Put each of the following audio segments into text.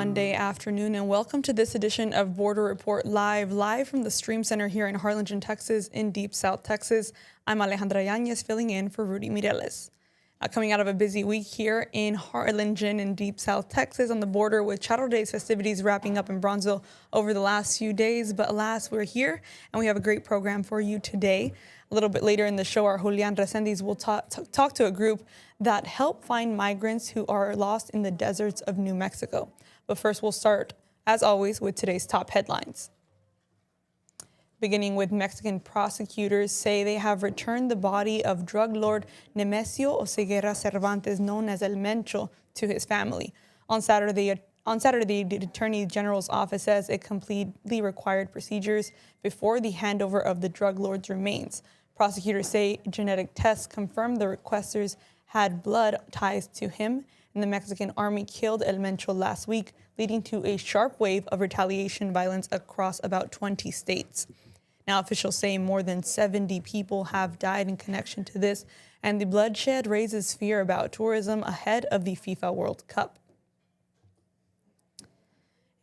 Monday afternoon, and welcome to this edition of Border Report live from the Stream Center here in Harlingen, Texas, in Deep South Texas. I'm Alejandra Yanez, filling in for Rudy Mireles. Coming out of a busy week here in Harlingen in Deep South Texas on the border, with Charro Days festivities wrapping up in Bronzeville over the last few days. But alas, we're here and we have a great program for you today. A little bit later in the show, our Julian Resendiz will talk to a group that help find migrants who are lost in the deserts of New Mexico. But first, we'll start, as always, with today's top headlines. Beginning with Mexican prosecutors say they have returned the body of drug lord Nemesio Oseguera Cervantes, known as El Mencho, to his family. On Saturday, the Attorney General's office says it completely required procedures before the handover of the drug lord's remains. Prosecutors say genetic tests confirmed the requesters had blood ties to him, and the Mexican army killed El Mencho last week, leading to a sharp wave of retaliation violence across about 20 states. Now, officials say more than 70 people have died in connection to this, and the bloodshed raises fear about tourism ahead of the FIFA World Cup.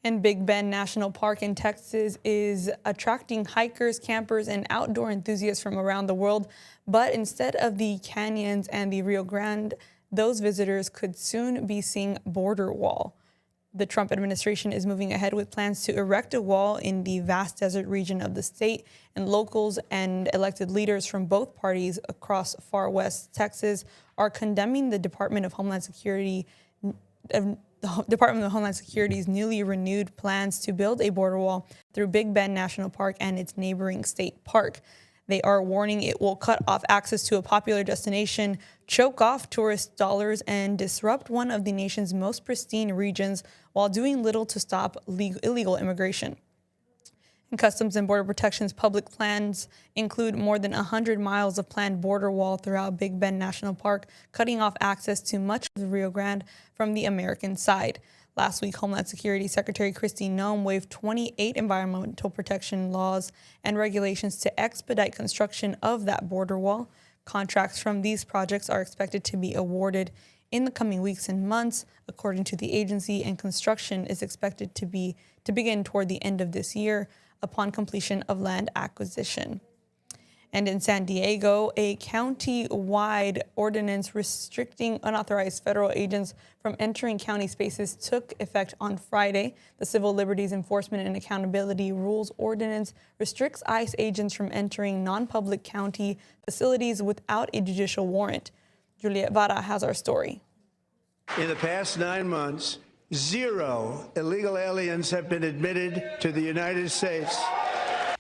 And Big Bend National Park in Texas is attracting hikers, campers, and outdoor enthusiasts from around the world. But instead of the canyons and the Rio Grande, those visitors could soon be seeing border wall. The Trump administration is moving ahead with plans to erect a wall in the vast desert region of the state, and locals and elected leaders from both parties across far west Texas are condemning the Department of Homeland Security's newly renewed plans to build a border wall through Big Bend National Park and its neighboring state park. They are warning it will cut off access to a popular destination, choke off tourist dollars, and disrupt one of the nation's most pristine regions while doing little to stop illegal immigration. And Customs and Border Protection's public plans include more than 100 miles of planned border wall throughout Big Bend National Park, cutting off access to much of the Rio Grande from the American side. Last week, Homeland Security Secretary Kristi Noem waived 28 environmental protection laws and regulations to expedite construction of that border wall. Contracts from these projects are expected to be awarded in the coming weeks and months, according to the agency, and construction is expected to begin toward the end of this year upon completion of land acquisition. And in San Diego, a county-wide ordinance restricting unauthorized federal agents from entering county spaces took effect on Friday. The Civil Liberties Enforcement and Accountability Rules Ordinance restricts ICE agents from entering non-public county facilities without a judicial warrant. Juliet Vara has our story. In the past 9 months, 0 illegal aliens have been admitted to the United States.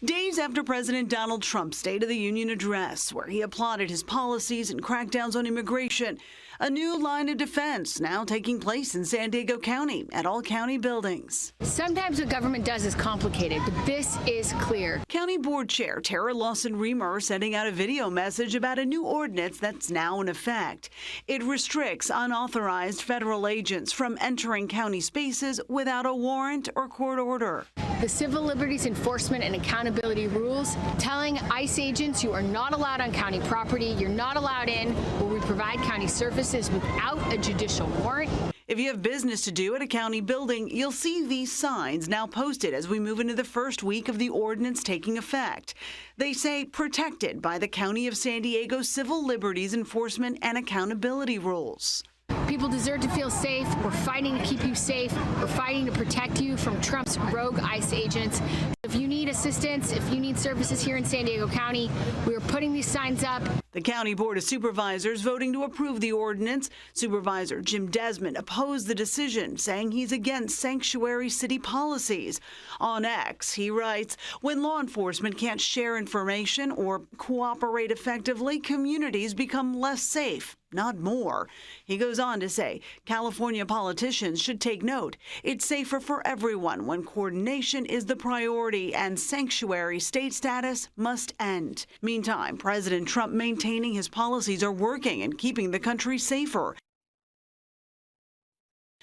Days after President Donald Trump's State of the Union address, where he applauded his policies and crackdowns on immigration, a new line of defense now taking place in San Diego County at all county buildings. Sometimes what government does is complicated, but this is clear. County Board Chair Tara Lawson-Remer sending out a video message about a new ordinance that's now in effect. It restricts unauthorized federal agents from entering county spaces without a warrant or court order. The Civil Liberties Enforcement and Accountability Rules telling ICE agents you are not allowed on county property, you're not allowed in where we provide county services without a judicial warrant. If you have business to do at a county building, you'll see these signs now posted as we move into the first week of the ordinance taking effect. They say protected by the County of San Diego Civil Liberties Enforcement and Accountability Rules. People deserve to feel safe. We're fighting to keep you safe. We're fighting to protect you from Trump's rogue ICE agents. If you need assistance, if you need services here in San Diego County, we are putting these signs up. The County Board of Supervisors voting to approve the ordinance. Supervisor Jim Desmond opposed the decision, saying he's against sanctuary city policies. On X, he writes, when law enforcement can't share information or cooperate effectively, communities become less safe, not more. He goes on to say, California politicians should take note. It's safer for everyone when coordination is the priority and sanctuary state status must end. Meantime, President Trump maintaining his policies are working and keeping the country safer.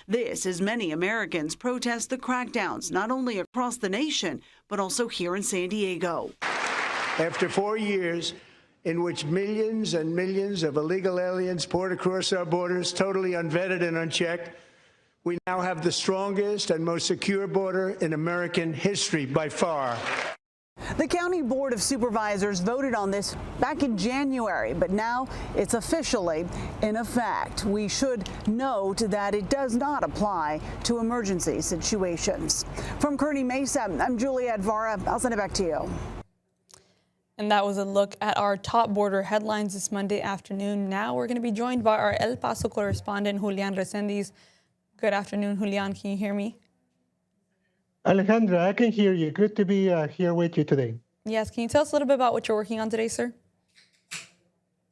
This as many Americans protest the crackdowns, not only across the nation, but also here in San Diego. After 4 years in which millions and millions of illegal aliens poured across our borders, totally unvetted and unchecked, We now have the strongest and most secure border in American history by far. The County Board of Supervisors voted on this back in January, but now it's officially in effect. We should note that it does not apply to emergency situations. From Kearney Mesa, I'm Juliet Vara. I'll send it back to you. And that was a look at our top border headlines this Monday afternoon. Now we're going to be joined by our El Paso correspondent, Julian Resendiz. Good afternoon, Julian. Can you hear me? Alejandra, I can hear you. Good to be here with you today. Yes. Can you tell us a little bit about what you're working on today, sir?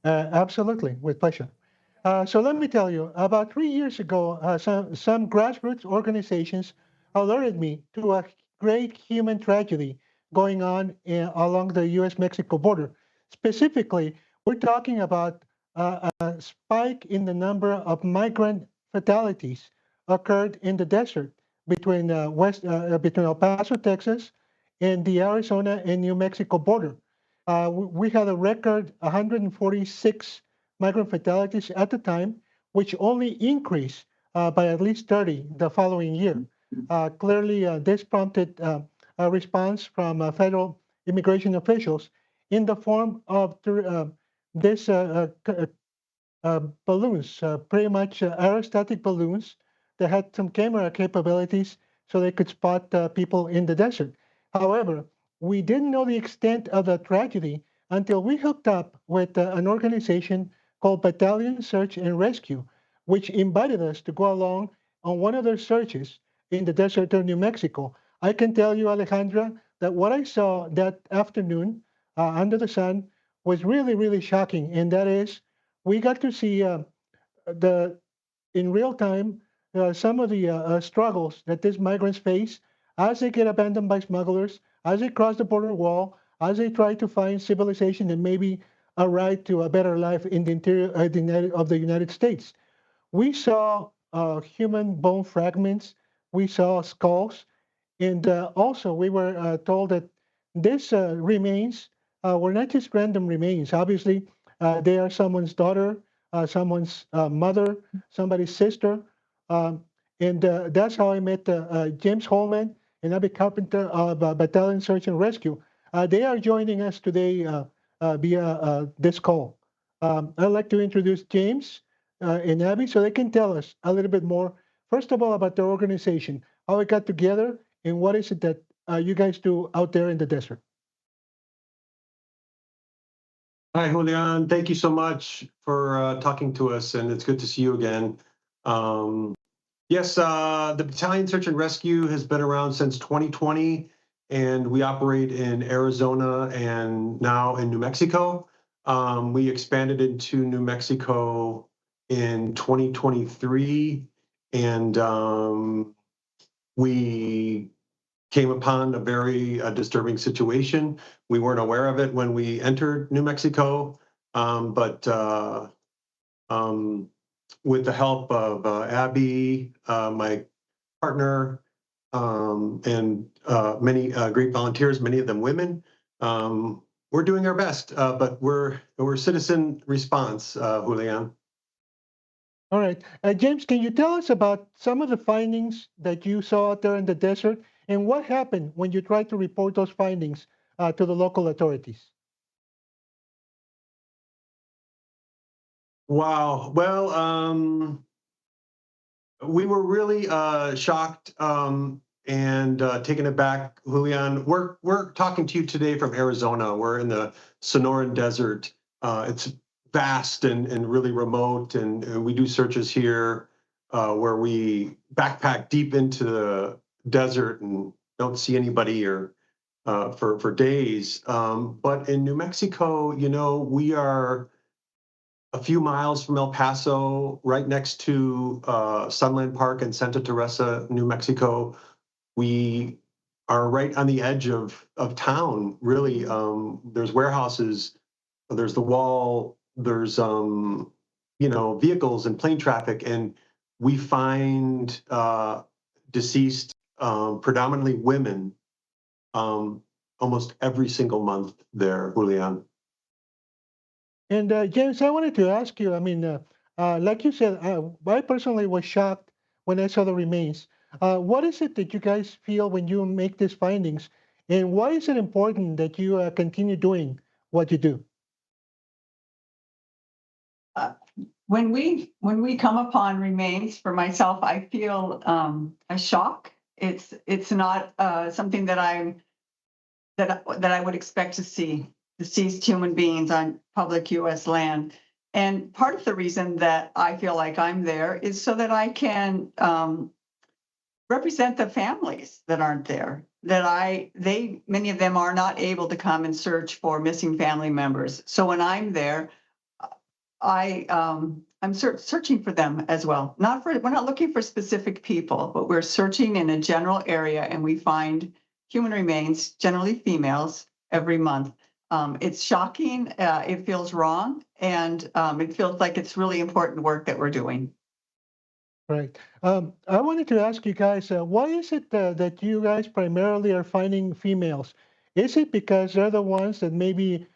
Absolutely, with pleasure. So let me tell you, about 3 years ago, some grassroots organizations alerted me to a great human tragedy going on along the U.S.-Mexico border. Specifically, we're talking about a spike in the number of migrant fatalities occurred in the desert between between El Paso, Texas, and the Arizona and New Mexico border. We had a record 146 migrant fatalities at the time, which only increased by at least 30 the following year. Clearly, this prompted a response from federal immigration officials in the form of this balloons, pretty much aerostatic balloons that had some camera capabilities so they could spot people in the desert. However, we didn't know the extent of the tragedy until we hooked up with an organization called Battalion Search and Rescue, which invited us to go along on one of their searches in the desert of New Mexico. I can tell you, Alejandra, that what I saw that afternoon under the sun was really, really shocking. And that is, we got to see in real time some of the struggles that these migrants face as they get abandoned by smugglers, as they cross the border wall, as they try to find civilization and maybe a right to a better life in the interior of the United States. We saw human bone fragments, we saw skulls, and also we were told that these remains were not just random remains. Obviously, they are someone's daughter, someone's mother, somebody's sister. And that's how I met James Holman and Abby Carpenter of Battalion Search and Rescue. They are joining us today via this call. I'd like to introduce James and Abby so they can tell us a little bit more, first of all, about their organization, how it got together, and what is it that you guys do out there in the desert. Hi, Julian. Thank you so much for talking to us, and it's good to see you again. Yes, the Battalion Search and Rescue has been around since 2020, and we operate in Arizona and now in New Mexico. We expanded into New Mexico in 2023, and we came upon a very disturbing situation. We weren't aware of it when we entered New Mexico, but with the help of Abby, my partner, and many great volunteers, many of them women, we're doing our best, but we're citizen response, Julian. All right. James, can you tell us about some of the findings that you saw out there in the desert and what happened when you tried to report those findings to the local authorities? Wow. Well, we were really shocked and taken aback, Julian. We're talking to you today from Arizona. We're in the Sonoran Desert. It's vast and really remote, and we do searches here where we backpack deep into the desert and don't see anybody or for days. But in New Mexico, you know, we are a few miles from El Paso, right next to Sunland Park in Santa Teresa, New Mexico. We are right on the edge of town, really. There's warehouses, there's the wall, there's vehicles and plane traffic, and we find deceased, predominantly women, almost every single month there, Julian. And James, I wanted to ask you, I mean, like you said, I personally was shocked when I saw the remains. What is it that you guys feel when you make these findings, and why is it important that you continue doing what you do? When we come upon remains, for myself, I feel a shock. It's not something that I would expect to see deceased human beings on public U.S. land. And part of the reason that I feel like I'm there is so that I can represent the families that aren't there. Many of them are not able to come and search for missing family members. So when I'm there, I'm searching for them as well. We're not looking for specific people, but we're searching in a general area, and we find human remains, generally females, every month. It's shocking. It feels wrong, and it feels like it's really important work that we're doing. Right. I wanted to ask you guys, why is it that you guys primarily are finding females? Is it because they're the ones that maybe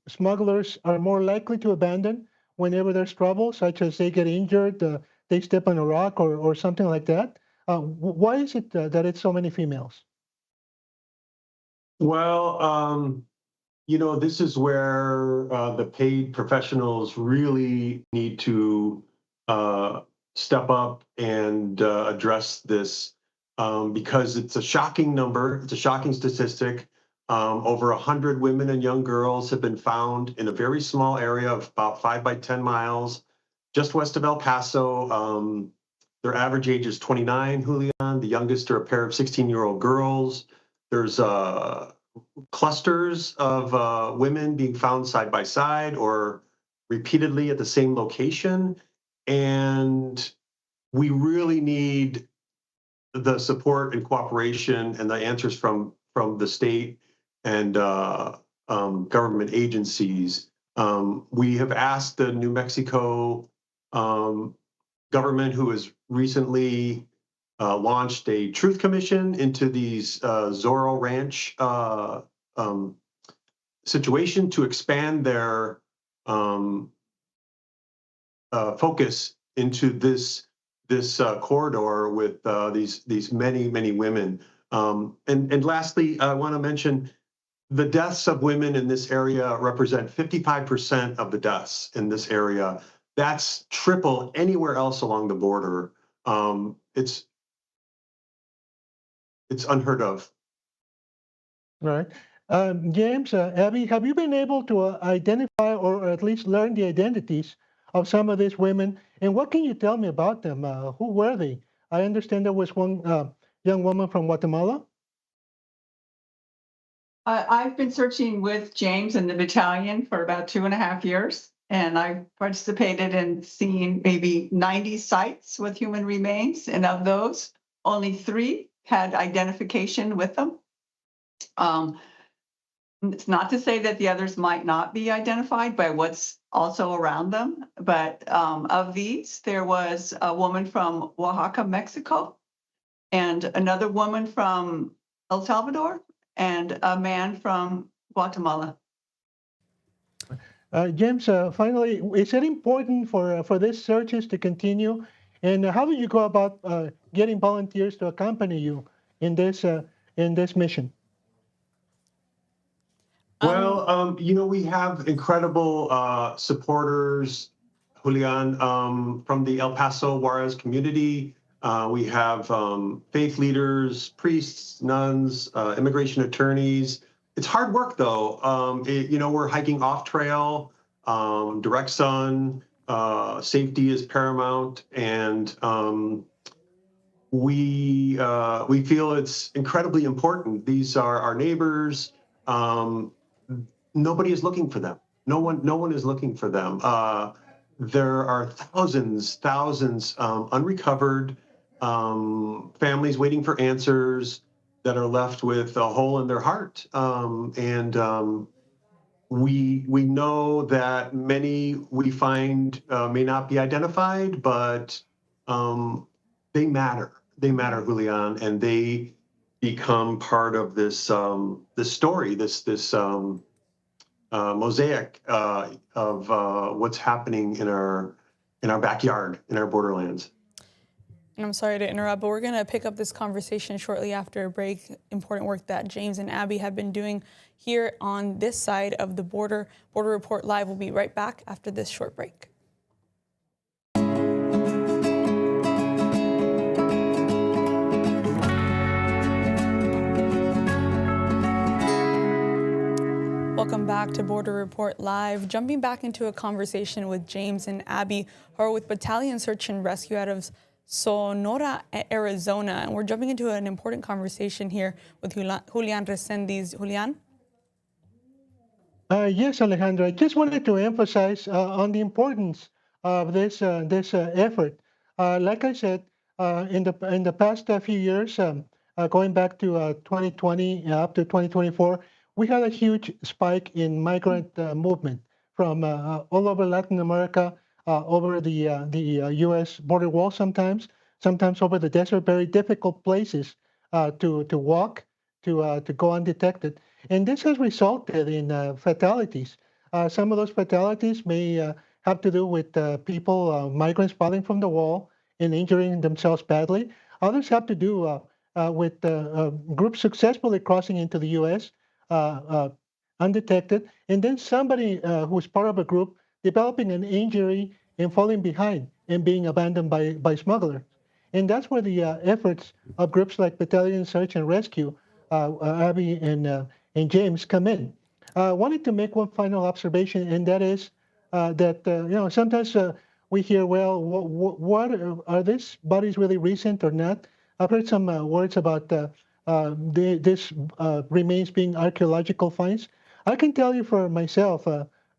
smugglers are more likely to abandon whenever there's trouble, such as they get injured, they step on a rock, or something like that? Why is it that it's so many females? Well, this is where the paid professionals really need to step up and address this, because it's a shocking number. It's a shocking statistic. Over 100 women and young girls have been found in a very small area of about 5 by 10 miles, just west of El Paso. Their average age is 29, Julian. The youngest are a pair of 16-year-old girls. There's clusters of women being found side by side or repeatedly at the same location. And we really need the support and cooperation and the answers from the state and government agencies. We have asked the New Mexico government, who has recently launched a truth commission into these Zorro Ranch situation, to expand their focus into this corridor with these many women. And lastly, I want to mention the deaths of women in this area represent 55% of the deaths in this area. That's triple anywhere else along the border. It's unheard of. Right. James, Abby, have you been able to identify or at least learn the identities of some of these women? And what can you tell me about them? Who were they? I understand there was one young woman from Guatemala. I've been searching with James and the battalion for about 2.5 years, and I've participated in seeing maybe 90 sites with human remains, and of those, only 3 had identification with them. It's not to say that the others might not be identified by what's also around them, but of these, there was a woman from Oaxaca, Mexico, and another woman from El Salvador, and a man from Guatemala. James, finally, is it important for these searches to continue? And how do you go about getting volunteers to accompany you in this mission? Well, we have incredible supporters, Julian, from the El Paso Juarez community. We have faith leaders, priests, nuns, immigration attorneys. It's hard work, though. We're hiking off trail, direct sun, safety is paramount, and we feel it's incredibly important. These are our neighbors. Nobody is looking for them. No one is looking for them. There are thousands unrecovered families waiting for answers that are left with a hole in their heart. We know that many we find may not be identified, but they matter. They matter, Julian, and they become part of this this story, this mosaic of what's happening in our backyard, in our borderlands. And I'm sorry to interrupt, but we're going to pick up this conversation shortly after a break. Important work that James and Abby have been doing here on this side of the border. Border Report Live will be right back after this short break. Welcome back to Border Report Live. Jumping back into a conversation with James and Abby, who are with Battalion Search and Rescue out of Sonora, Arizona. And we're jumping into an important conversation here with Julian Resendiz. Julian? Yes, Alejandra. I just wanted to emphasize on the importance of this effort. Like I said, in the past few years, going back to 2020 up to 2024, we had a huge spike in migrant movement from all over Latin America, over the U.S. border wall sometimes over the desert, very difficult places to walk, to go undetected. And this has resulted in fatalities. Some of those fatalities may have to do with people, migrants falling from the wall and injuring themselves badly. Others have to do with groups successfully crossing into the U.S. Undetected, and then somebody who's part of a group developing an injury and falling behind and being abandoned by smugglers. And that's where the efforts of groups like Battalion Search and Rescue, Abby and James, come in. I wanted to make one final observation, and that is that sometimes we hear, well, what are these bodies really recent or not? I've heard some words about this remains being archaeological finds. I can tell you for myself,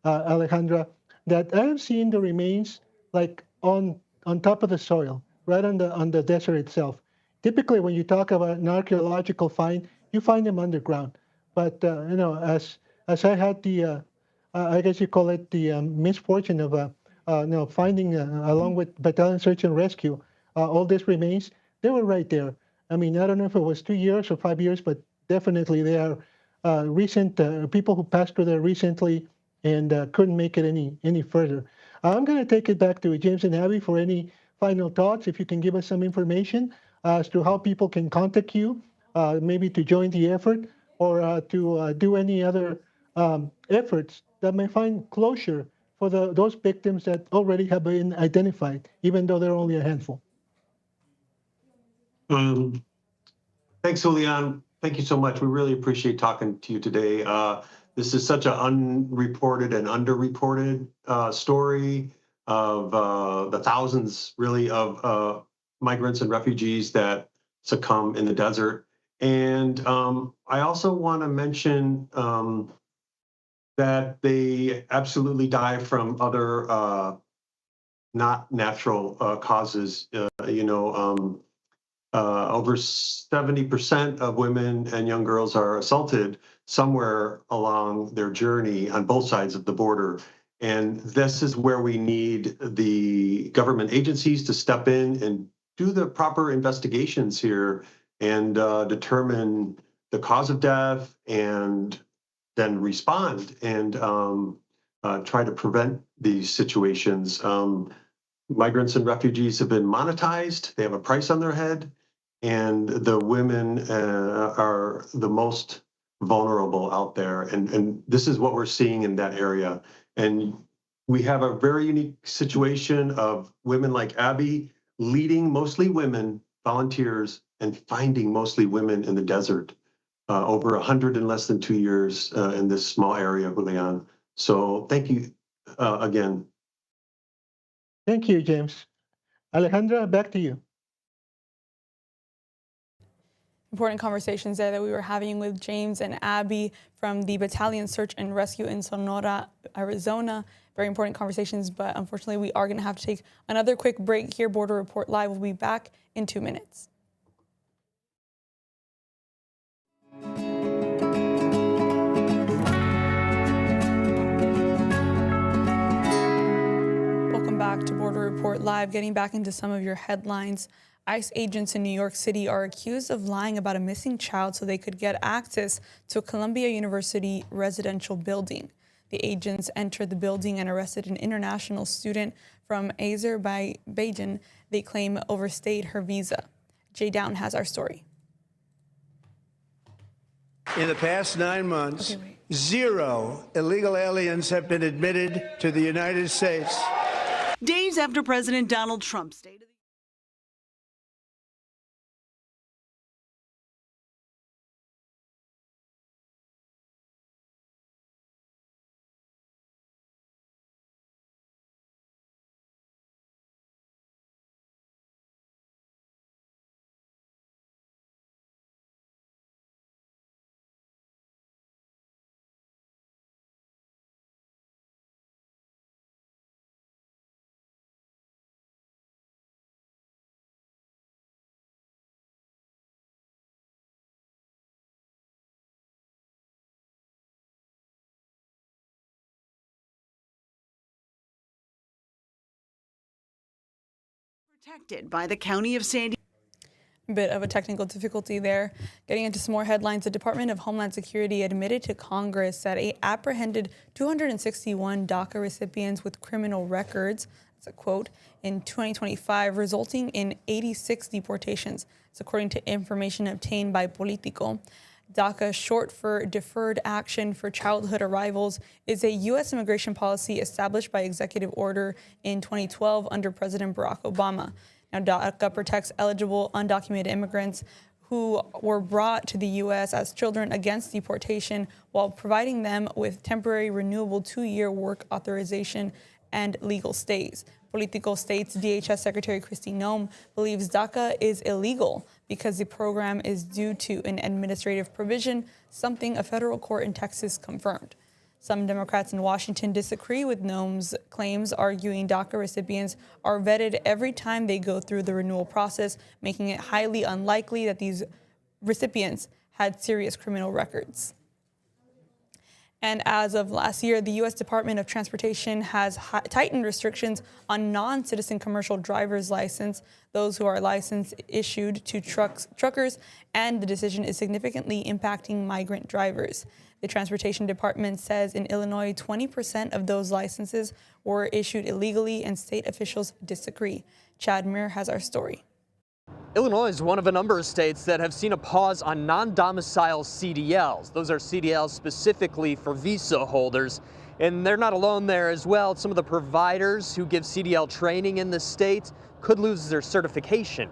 Alejandra, that I have seen the remains like on top of the soil, right on the desert itself. Typically, when you talk about an archaeological find, you find them underground. But as I had the, I guess you call it the misfortune of finding along with Battalion Search and Rescue all these remains, they were right there. I mean, I don't know if it was 2 years or 5 years, but definitely they are recent people who passed through there recently and couldn't make it any further. I'm going to take it back to James and Abby for any final thoughts. If you can give us some information as to how people can contact you, maybe to join the effort or to do any other efforts that may find closure for those victims that already have been identified, even though they're only a handful. Thanks, Julian. Thank you so much. We really appreciate talking to you today. This is such an unreported and underreported story of the thousands, really, of migrants and refugees that succumb in the desert. And I also want to mention that they absolutely die from other not natural causes. Over 70% of women and young girls are assaulted somewhere along their journey on both sides of the border. And this is where we need the government agencies to step in and do the proper investigations here and determine the cause of death and then respond and try to prevent these situations. Migrants and refugees have been monetized. They have a price on their head. And the women are the most vulnerable out there. And this is what we're seeing in that area. And we have a very unique situation of women like Abby leading mostly women, volunteers, and finding mostly women in the desert. Over 100 in less than 2 years in this small area of Julian. So thank you again. Thank you, James. Alejandra, back to you. Important conversations there that we were having with James and Abby from the Battalion Search and Rescue in Sonora, Arizona. Very important conversations, but unfortunately we are going to have to take another quick break here. Border Report Live will be back in 2 minutes. Welcome back to Border Report Live. Getting back into some of your headlines. ICE agents in New York City are accused of lying about a missing child so they could get access to a Columbia University residential building. The agents entered the building and arrested an international student from Azerbaijan they claim overstayed her visa. Jay Down has our story. In the past 9 months, 0 illegal aliens have been admitted to the United States. Days after President Donald Trump's State of the protected by the County of San Diego. Bit of a technical difficulty there. Getting into some more headlines, the Department of Homeland Security admitted to Congress that it apprehended 261 DACA recipients with criminal records, that's a quote, in 2025, resulting in 86 deportations. It's according to information obtained by Politico. DACA, short for Deferred Action for Childhood Arrivals, is a U.S. immigration policy established by executive order in 2012 under President Barack Obama. Now, DACA protects eligible undocumented immigrants who were brought to the U.S. as children against deportation while providing them with temporary renewable 2-year work authorization and legal stays. Politico states DHS Secretary Kristi Noem believes DACA is illegal because the program is due to an administrative provision, something a federal court in Texas confirmed. Some Democrats in Washington disagree with Noem's claims, arguing DACA recipients are vetted every time they go through the renewal process, making it highly unlikely that these recipients had serious criminal records. And as of last year, the U.S. Department of Transportation has tightened restrictions on non-citizen commercial driver's license, those who are licensed issued to truckers, and the decision is significantly impacting migrant drivers. The Transportation Department says in Illinois, 20% of those licenses were issued illegally, and state officials disagree. Chad Muir has our story. Illinois is one of a number of states that have seen a pause on non-domicile CDLs. Those are CDLs specifically for visa holders. And they're not alone there as well. Some of the providers who give CDL training in the state could lose their certification.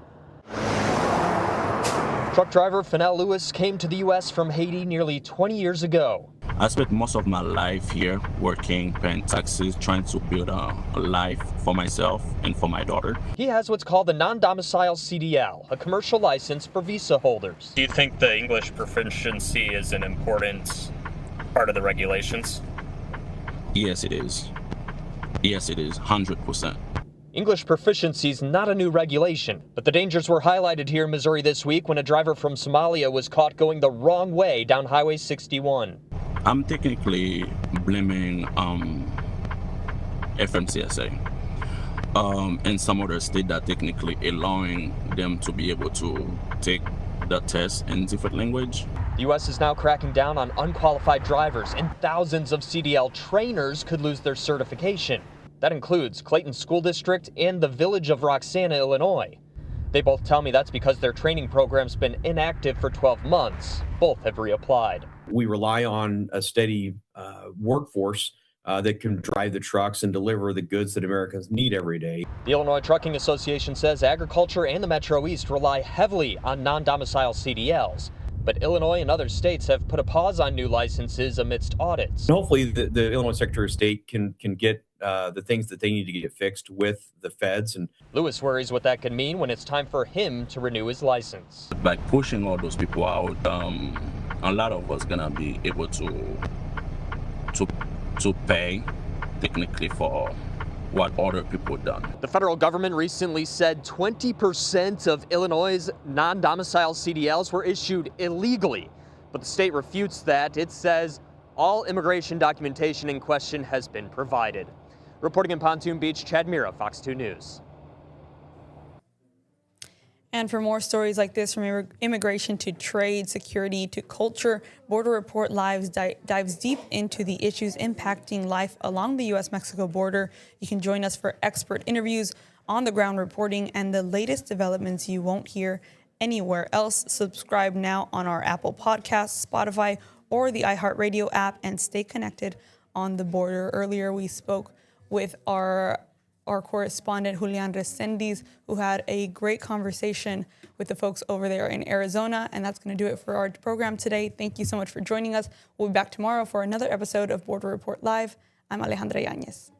Truck driver Fennell Lewis came to the U.S. from Haiti nearly 20 years ago. I spent most of my life here working, paying taxes, trying to build a life for myself and for my daughter. He has what's called the non-domicile CDL, a commercial license for visa holders. Do you think the English proficiency is an important part of the regulations? Yes, it is. Yes, it is, 100%. English proficiency is not a new regulation, but the dangers were highlighted here in Missouri this week when a driver from Somalia was caught going the wrong way down Highway 61. I'm technically blaming FMCSA and some other state that technically allowing them to be able to take the test in different language. The U.S. is now cracking down on unqualified drivers, and thousands of CDL trainers could lose their certification. That includes Clayton School District and the village of Roxana, Illinois. They both tell me that's because their training program's been inactive for 12 months. Both have reapplied. We rely on a steady workforce that can drive the trucks and deliver the goods that Americans need every day. The Illinois Trucking Association says agriculture and the Metro East rely heavily on non-domicile CDLs. But Illinois and other states have put a pause on new licenses amidst audits. And hopefully the Illinois Secretary of State can get the things that they need to get fixed with the feds. And Lewis worries what that could mean when it's time for him to renew his license. By pushing all those people out, a lot of us gonna be able to pay technically for what other people done. The federal government recently said 20% of Illinois' non-domicile CDLs were issued illegally, but the state refutes that. It says all immigration documentation in question has been provided. Reporting in Pontoon Beach, Chad Mira, Fox 2 News. And for more stories like this, from immigration to trade, security to culture, Border Report Live dives deep into the issues impacting life along the U.S.-Mexico border. You can join us for expert interviews, on-the-ground reporting, and the latest developments you won't hear anywhere else. Subscribe now on our Apple Podcasts, Spotify, or the iHeartRadio app, and stay connected on the border. Earlier, we spoke with our correspondent, Julian Resendiz, who had a great conversation with the folks over there in Arizona. And that's going to do it for our program today. Thank you so much for joining us. We'll be back tomorrow for another episode of Border Report Live. I'm Alejandra Yanez.